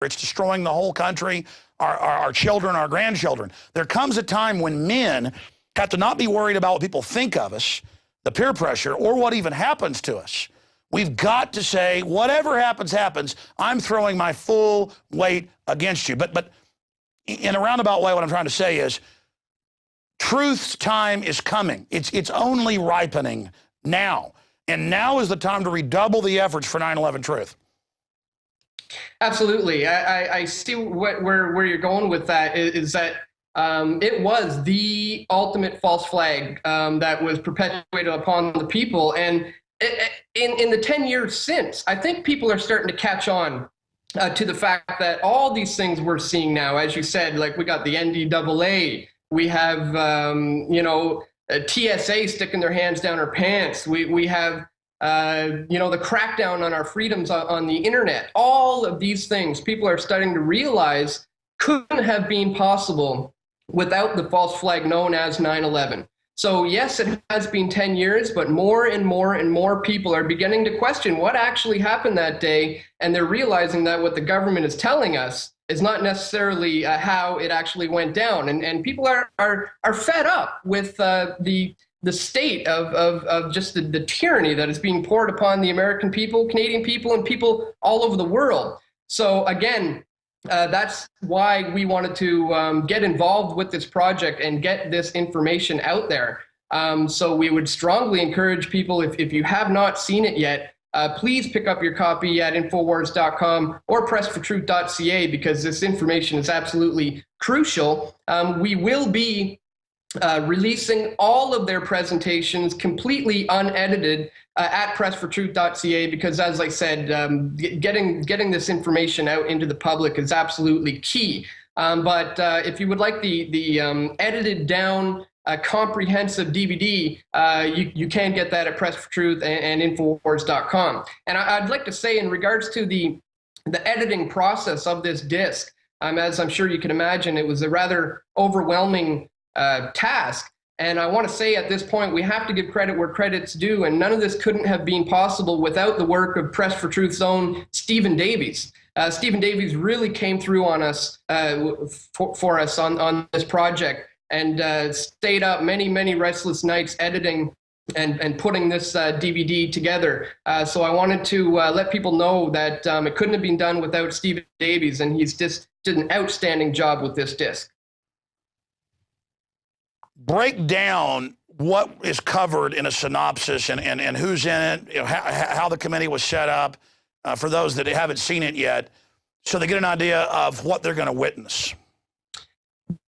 It's destroying the whole country, our children, our grandchildren. There comes a time when men have to not be worried about what people think of us, the peer pressure, or what even happens to us. We've got to say, whatever happens, happens. I'm throwing my full weight against you. But in a roundabout way, what I'm trying to say is, truth's time is coming. It's only ripening now. And now is the time to redouble the efforts for 9/11 truth. Absolutely. I see where you're going with that is that it was the ultimate false flag that was perpetuated upon the people. And in the 10 years since, I think people are starting to catch on to the fact that all these things we're seeing now, as you said, like we got the NDAA, we have, TSA sticking their hands down our pants. We have, the crackdown on our freedoms on the internet. All of these things people are starting to realize couldn't have been possible without the false flag known as 9/11. So yes, it has been 10 years, but more and more and more people are beginning to question what actually happened that day, and they're realizing that what the government is telling us is not necessarily how it actually went down. And people are fed up with the state of just the tyranny that is being poured upon the American people, Canadian people, and people all over the world. So again, that's why we wanted to get involved with this project and get this information out there. So we would strongly encourage people, if you have not seen it yet, please pick up your copy at INFOWARS.com or pressfortruth.ca, because this information is absolutely crucial. We will be releasing all of their presentations completely unedited at pressfortruth.ca, because as I said, getting this information out into the public is absolutely key. But if you would like the edited down comprehensive DVD, you can get that at pressfortruth and INFOWARS.com. And I'd like to say, in regards to the editing process of this disc, as I'm sure you can imagine, it was a rather overwhelming task. And I want to say at this point, we have to give credit where credit's due, and none of this couldn't have been possible without the work of Press for Truth's own Stephen Davies. Stephen Davies really came through on us for us on this project, and stayed up many restless nights editing and putting this DVD together. So I wanted to let people know that it couldn't have been done without Stephen Davies, and he's just did an outstanding job with this disc. Break down what is covered in a synopsis and who's in it, how the committee was set up, for those that haven't seen it yet, so they get an idea of what they're going to witness.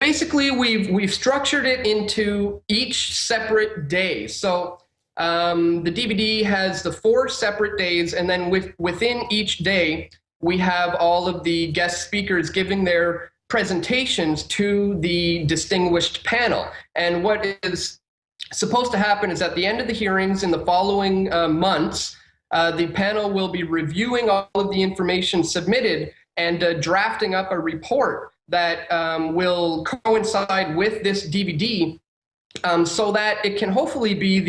Basically, we've structured it into each separate day. So the DVD has the 4 separate days, and then within each day, we have all of the guest speakers giving their presentations to the distinguished panel. And what is supposed to happen is at the end of the hearings in the following months, the panel will be reviewing all of the information submitted and drafting up a report that will coincide with this DVD, so that it can hopefully be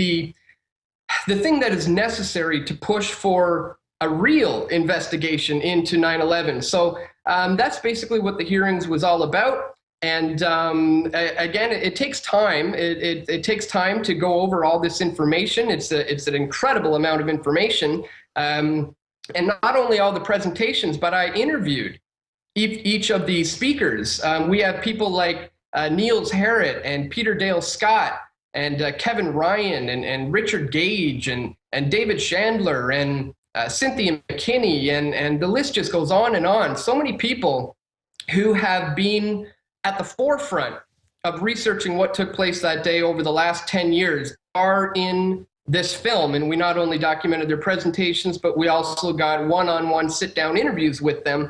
the thing that is necessary to push for a real investigation into 9/11. So that's basically what the hearings was all about. And again, it takes time. It takes time to go over all this information. It's an incredible amount of information. And not only all the presentations, but I interviewed each of these speakers. We have people like Niels Harrit and Peter Dale Scott and Kevin Ryan and Richard Gage and David Chandler and Cynthia McKinney, and the list just goes on and on. So many people who have been at the forefront of researching what took place that day over the last 10 years are in this film. And we not only documented their presentations, but we also got one-on-one sit-down interviews with them.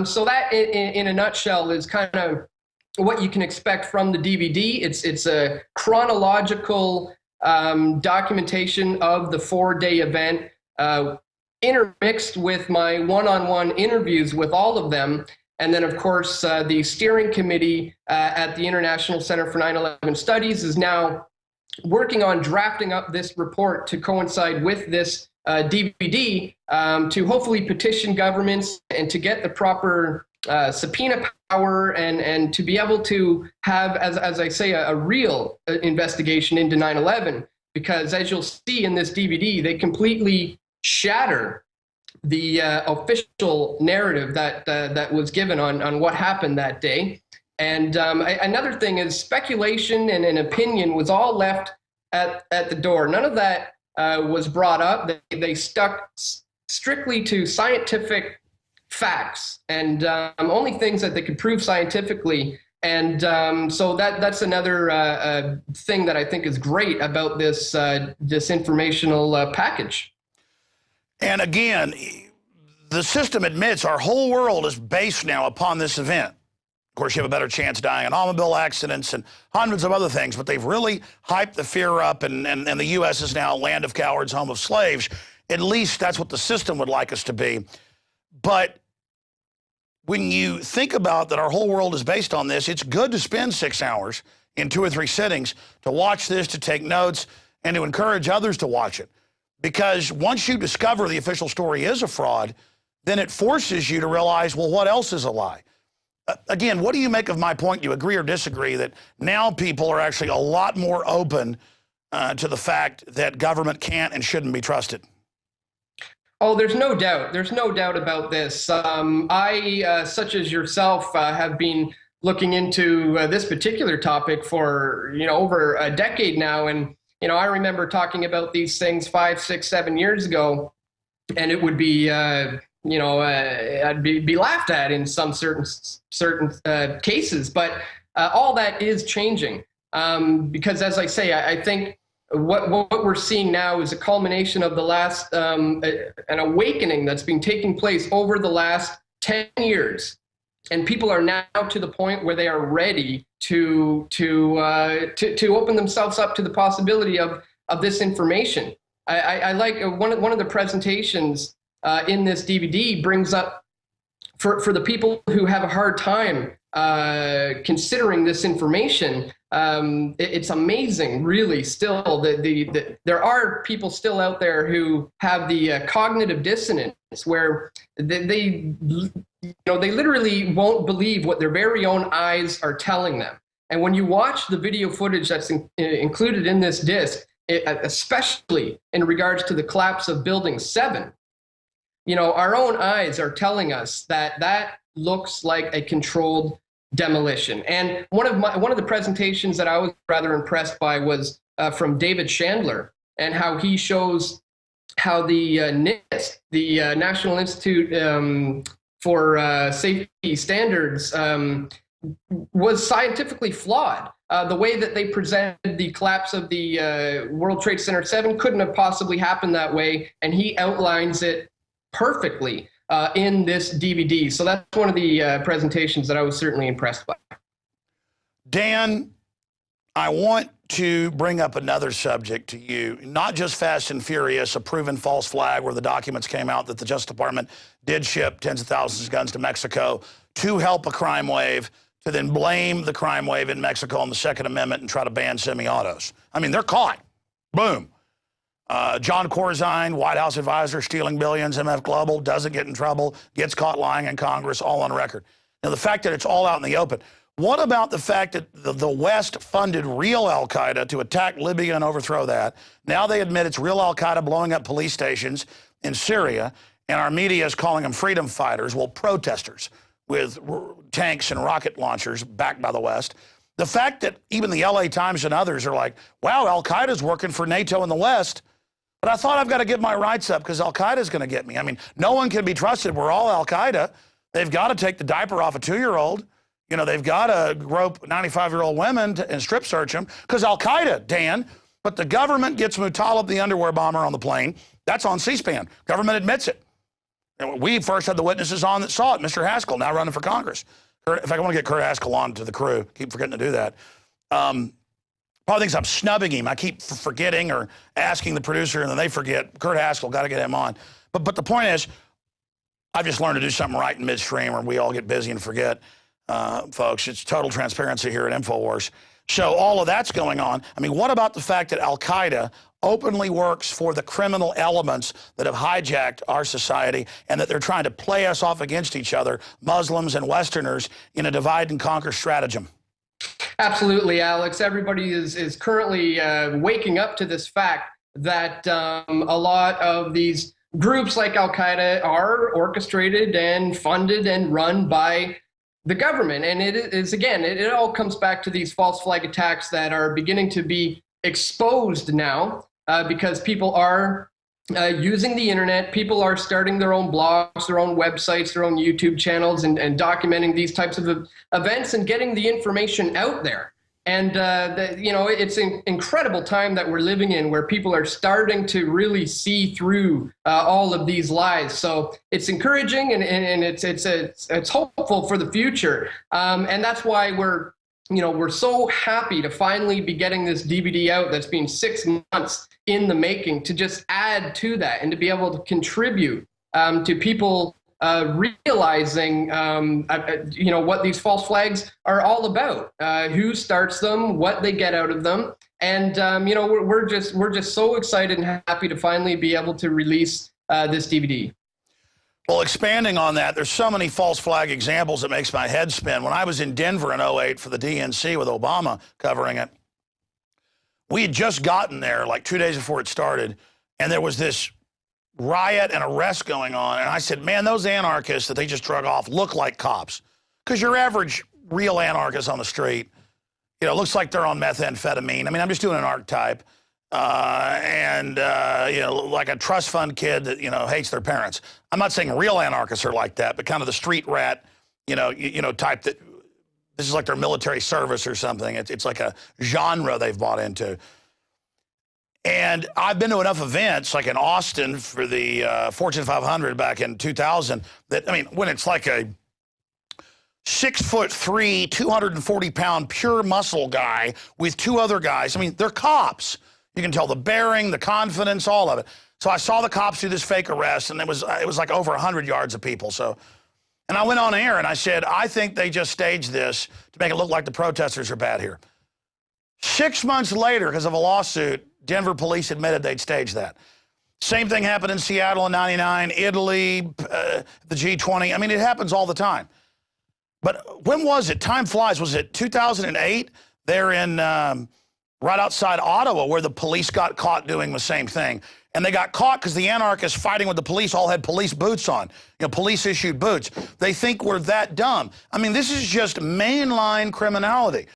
So that, in a nutshell, is kind of what you can expect from the DVD. It's a chronological documentation of the 4-day event, intermixed with my one-on-one interviews with all of them. And then, of course, the steering committee at the International Center for 9/11 Studies is now working on drafting up this report to coincide with this DVD to hopefully petition governments and to get the proper subpoena power and to be able to have, as I say, a real investigation into 9/11. Because as you'll see in this DVD, they completely shatter the official narrative that was given on what happened that day. And another thing is speculation and an opinion was all left at the door. None of that was brought up. They stuck strictly to scientific facts and only things that they could prove scientifically. And so that's another thing that I think is great about this informational package. And again, the system admits our whole world is based now upon this event. Of course, you have a better chance dying in automobile accidents and hundreds of other things, but they've really hyped the fear up, and the U.S. is now a land of cowards, home of slaves. At least that's what the system would like us to be. But when you think about that our whole world is based on this, it's good to spend 6 hours in 2 or 3 sittings to watch this, to take notes, and to encourage others to watch it. Because once you discover the official story is a fraud, then it forces you to realize, well, what else is a lie? Again, what do you make of my point? Do you agree or disagree that now people are actually a lot more open to the fact that government can't and shouldn't be trusted? Oh, there's no doubt. There's no doubt about this. I, such as yourself, have been looking into this particular topic for, over a decade now. And, I remember talking about these things 5, 6, 7 years ago, and it would be, I'd be laughed at in some certain cases. But all that is changing because, as I say, I think what we're seeing now is a culmination of the last an awakening that's been taking place over the last 10 years, and people are now to the point where they are ready to open themselves up to the possibility of this information. I like one of the presentations in this DVD brings up for the people who have a hard time considering this information. It's amazing, really. Still, there are people still out there who have the cognitive dissonance, where they literally won't believe what their very own eyes are telling them. And when you watch the video footage that's included in this disc, especially in regards to the collapse of Building 7, our own eyes are telling us that looks like a controlled demolition. And one of the presentations that I was rather impressed by was from David Chandler, and how he shows how the NIST, the National Institute for Safety Standards, was scientifically flawed. The way that they presented the collapse of the World Trade Center 7 couldn't have possibly happened that way, and he outlines it perfectly in this DVD. So that's one of the presentations that I was certainly impressed by. Dan, I want to bring up another subject to you, not just Fast and Furious, a proven false flag where the documents came out that the Justice Department did ship tens of thousands of guns to Mexico to help a crime wave, to then blame the crime wave in Mexico on the Second Amendment and try to ban semi-autos. I mean, they're caught. Boom. John Corzine, White House advisor, stealing billions, MF Global, doesn't get in trouble, gets caught lying in Congress, all on record. Now, the fact that it's all out in the open. What about the fact that the West funded real al-Qaeda to attack Libya and overthrow that? Now they admit it's real al-Qaeda blowing up police stations in Syria, and our media is calling them freedom fighters, well, protesters with tanks and rocket launchers backed by the West. The fact that even the LA Times and others are like, wow, al-Qaeda's working for NATO and the West, but I thought I've got to give my rights up because al-Qaeda's going to get me. I mean, no one can be trusted. We're all al-Qaeda. They've got to take the diaper off a 2-year-old. They've got to rope 95-year-old women and strip search them because al-Qaeda, Dan. But the government gets Muttalib, the underwear bomber, on the plane. That's on C-SPAN. Government admits it. And we first had the witnesses on that saw it. Mr. Haskell, now running for Congress. In fact, I want to get Kurt Haskell on to the crew. Keep forgetting to do that. Probably thinks I'm snubbing him. I keep forgetting or asking the producer, and then they forget. Kurt Haskell, got to get him on. But the point is, I've just learned to do something right in midstream, or we all get busy and forget. Folks, it's total transparency here at INFOWARS. So all of that's going on. I mean, what about the fact that Al-Qaeda openly works for the criminal elements that have hijacked our society and that they're trying to play us off against each other, Muslims and Westerners, in a divide and conquer stratagem? Absolutely, Alex. Everybody is currently waking up to this fact that a lot of these groups like Al-Qaeda are orchestrated and funded and run by the government. And it is, again, it all comes back to these false flag attacks that are beginning to be exposed now because people are using the internet. People are starting their own blogs, their own websites, their own YouTube channels, and documenting these types of events and getting the information out there. And, it's an incredible time that we're living in where people are starting to really see through all of these lies. So it's encouraging and it's hopeful for the future. And that's why we're so happy to finally be getting this DVD out that's been 6 months in the making to just add to that and to be able to contribute to people realizing, what these false flags are all about, who starts them, what they get out of them. And, we're just so excited and happy to finally be able to release this DVD. Well, expanding on that, there's so many false flag examples that makes my head spin. When I was in Denver in 2008 for the DNC with Obama covering it, we had just gotten there like 2 days before it started, and there was this riot and arrest going on. And I said, man, those anarchists that they just drug off look like cops. Because your average real anarchist on the street, looks like they're on methamphetamine. I mean, I'm just doing an archetype. Like a trust fund kid that, hates their parents. I'm not saying real anarchists are like that, but kind of the street rat, type that this is like their military service or something. It's like a genre they've bought into. And I've been to enough events, like in Austin for the Fortune 500 back in 2000, that, when it's like a 6'3", 240-pound pure muscle guy with two other guys, they're cops. You can tell the bearing, the confidence, all of it. So I saw the cops do this fake arrest, and it was like over 100 yards of people. And I went on air and I said, I think they just staged this to make it look like the protesters are bad here. 6 months later, because of a lawsuit, Denver police admitted they'd staged that. Same thing happened in Seattle in '99, Italy, the G20. It happens all the time. But when was it? Time flies. Was it 2008? They're in right outside Ottawa where the police got caught doing the same thing. And they got caught because the anarchists fighting with the police all had police boots on, police-issued boots. They think we're that dumb. This is just mainline criminality.